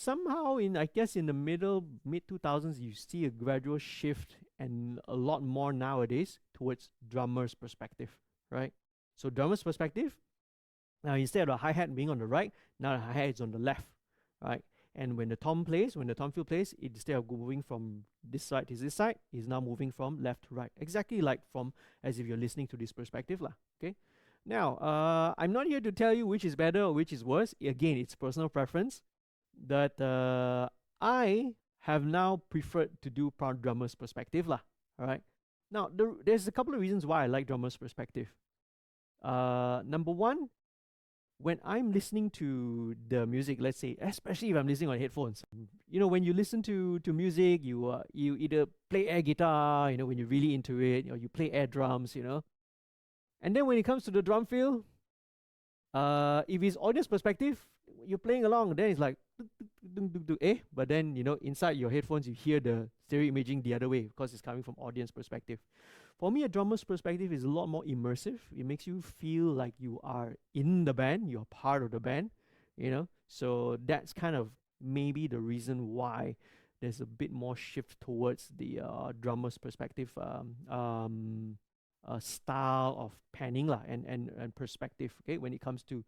somehow I guess in the mid 2000s, you see a gradual shift and a lot more nowadays towards drummer's perspective, right? So drummer's perspective, now instead of the hi-hat being on the right, now the hi-hat is on the left, right? And when the tom fill plays, instead of moving from this side to this side, is now moving from left to right. Exactly like from as if you're listening to this perspective lah. Okay. Now, I'm not here to tell you which is better or which is worse. Again, it's personal preference. That I have now preferred to do drummer's perspective lah. All right. Now, there's a couple of reasons why I like drummer's perspective. Number one, when I'm listening to the music, let's say, especially if I'm listening on headphones, when you listen to music, you either play air guitar, when you're really into it, or you play air drums, and then when it comes to the drum fill, if it's audience perspective, you're playing along, then it's like but then inside your headphones you hear the stereo imaging the other way because it's coming from audience perspective. For me, a drummer's perspective is a lot more immersive. It makes you feel like you are in the band, you're part of the band, so that's kind of maybe the reason why there's a bit more shift towards the drummer's perspective style of panning lah and perspective, okay, when it comes to